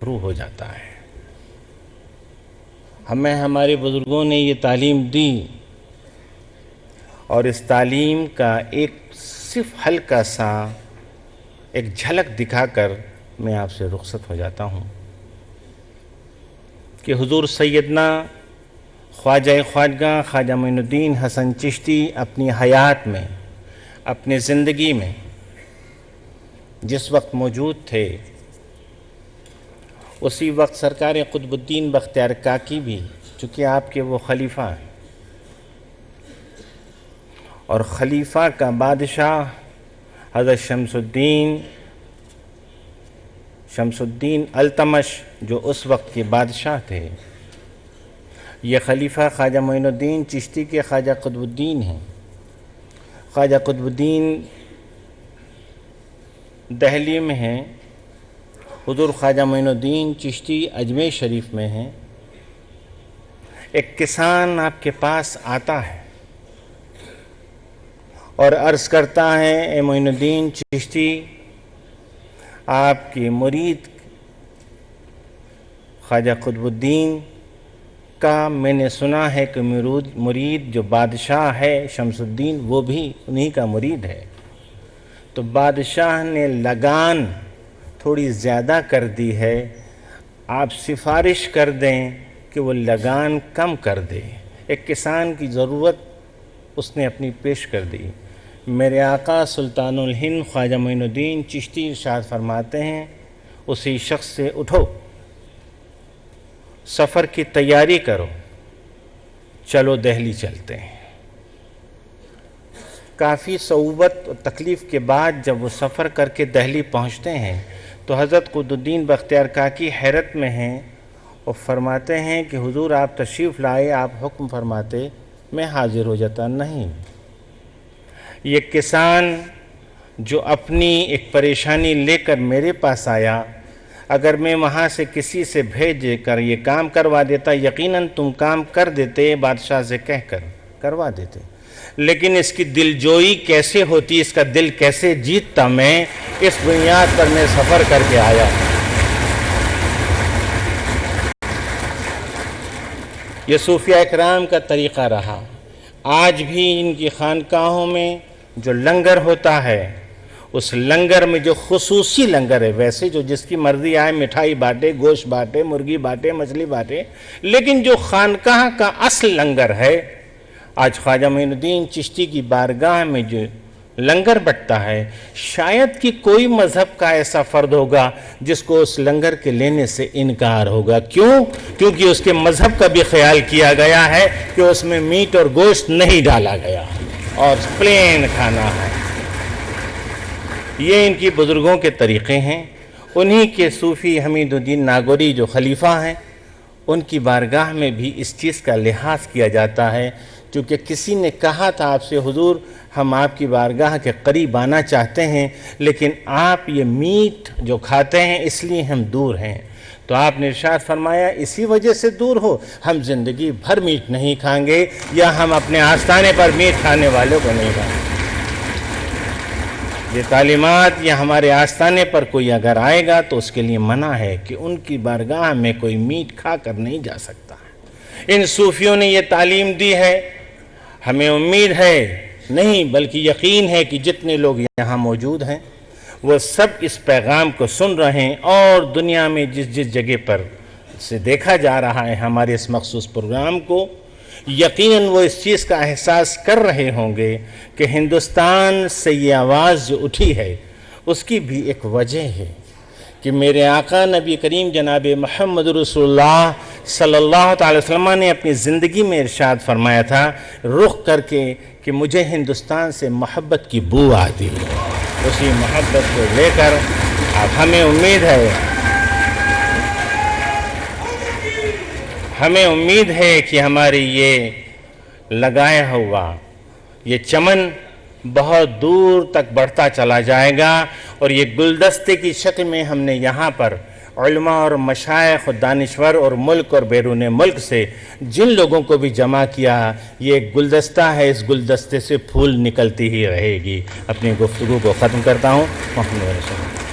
شروع ہو جاتا ہے۔ ہمیں ہمارے بزرگوں نے یہ تعلیم دی اور اس تعلیم کا ایک صرف ہلکا سا ایک جھلک دکھا کر میں آپ سے رخصت ہو جاتا ہوں کہ حضور سیدنا خواجہ خواجگاہ خواجہ معین الدین حسن چشتی اپنی حیات میں، اپنی زندگی میں جس وقت موجود تھے، اسی وقت سرکار قطب الدین بختیار کاکی بھی، چونکہ آپ کے وہ خلیفہ ہیں اور خلیفہ کا بادشاہ حضرت شمس الدین التمش جو اس وقت کے بادشاہ تھے، یہ خلیفہ خواجہ معین الدین چشتی کے خواجہ قطب الدین ہیں۔ خواجہ قطب الدین دہلی میں ہیں، حضور خواجہ معین الدین چشتی اجمیر شریف میں ہیں۔ ایک کسان آپ کے پاس آتا ہے اور عرض کرتا ہے، اے معین الدین چشتی، آپ کی مرید خواجہ قطب الدین کا میں نے سنا ہے کہ مرید جو بادشاہ ہے شمس الدین، وہ بھی انہی کا مرید ہے، تو بادشاہ نے لگان تھوڑی زیادہ کر دی ہے، آپ سفارش کر دیں کہ وہ لگان کم کر دے۔ ایک کسان کی ضرورت اس نے اپنی پیش کر دی۔ میرے آقا سلطان الہند خواجہ معین الدین چشتی ارشاد فرماتے ہیں، اسی شخص سے اٹھو، سفر کی تیاری کرو، چلو دہلی چلتے ہیں۔ کافی صعوبت اور تکلیف کے بعد جب وہ سفر کر کے دہلی پہنچتے ہیں تو حضرت قطب الدین بختیار کاکی حیرت میں ہیں اور فرماتے ہیں کہ حضور آپ تشریف لائے، آپ حکم فرماتے، میں حاضر ہو جاتا۔ نہیں، یہ کسان جو اپنی ایک پریشانی لے کر میرے پاس آیا، اگر میں وہاں سے کسی سے بھیج کر یہ کام کروا دیتا، یقیناً تم کام کر دیتے، بادشاہ سے کہہ کر کروا دیتے، لیکن اس کی دل جوئی کیسے ہوتی، اس کا دل کیسے جیتتا، میں اس بنیاد پر میں سفر کر کے آیا۔ یہ صوفیہ اکرام کا طریقہ رہا۔ آج بھی ان کی خانقاہوں میں جو لنگر ہوتا ہے، اس لنگر میں جو خصوصی لنگر ہے، ویسے جو جس کی مرضی آئے مٹھائی بانٹے، گوشت بانٹے، مرغی بانٹے، مچھلی بانٹے، لیکن جو خانقاہ کا اصل لنگر ہے، آج خواجہ معین الدین چشتی کی بارگاہ میں جو لنگر بٹتا ہے، شاید کہ کوئی مذہب کا ایسا فرد ہوگا جس کو اس لنگر کے لینے سے انکار ہوگا۔ کیوں؟ کیونکہ اس کے مذہب کا بھی خیال کیا گیا ہے کہ اس میں میٹ اور گوشت نہیں ڈالا گیا اور پلین کھانا ہے۔ یہ ان کی بزرگوں کے طریقے ہیں۔ انہی کے صوفی حمید الدین ناگوری جو خلیفہ ہیں، ان کی بارگاہ میں بھی اس چیز کا لحاظ کیا جاتا ہے، چونکہ کسی نے کہا تھا آپ سے، حضور ہم آپ کی بارگاہ کے قریب آنا چاہتے ہیں، لیکن آپ یہ میٹ جو کھاتے ہیں اس لیے ہم دور ہیں۔ تو آپ نے ارشاد فرمایا، اسی وجہ سے دور ہو، ہم زندگی بھر میٹ نہیں کھائیں گے، یا ہم اپنے آستانے پر میٹ کھانے والوں کو نہیں کھائیں گے۔ یہ تعلیمات یا ہمارے آستانے پر کوئی اگر آئے گا تو اس کے لیے منع ہے کہ ان کی بارگاہ میں کوئی میٹ کھا کر نہیں جا سکتا۔ ان صوفیوں نے یہ تعلیم دی ہے۔ ہمیں امید ہے، نہیں بلکہ یقین ہے کہ جتنے لوگ یہاں موجود ہیں وہ سب اس پیغام کو سن رہے ہیں، اور دنیا میں جس جس جگہ پر سے دیکھا جا رہا ہے ہمارے اس مخصوص پروگرام کو، یقیناً وہ اس چیز کا احساس کر رہے ہوں گے کہ ہندوستان سے یہ آواز جو اٹھی ہے اس کی بھی ایک وجہ ہے کہ میرے آقا نبی کریم جناب محمد رسول اللہ صلی اللہ تعالی وسلم نے اپنی زندگی میں ارشاد فرمایا تھا رخ کر کے کہ مجھے ہندوستان سے محبت کی بو آتی ہے۔ اسی محبت کو لے کر اب ہمیں امید ہے کہ ہماری یہ لگایا ہوا یہ چمن بہت دور تک بڑھتا چلا جائے گا، اور یہ گلدستے کی شکل میں ہم نے یہاں پر علماء اور مشائخ اور دانشور اور ملک اور بیرون ملک سے جن لوگوں کو بھی جمع کیا، یہ ایک گلدستہ ہے، اس گلدستے سے پھول نکلتی ہی رہے گی۔ اپنی گفتگو کو ختم کرتا ہوں۔ محمد رسول اللہ۔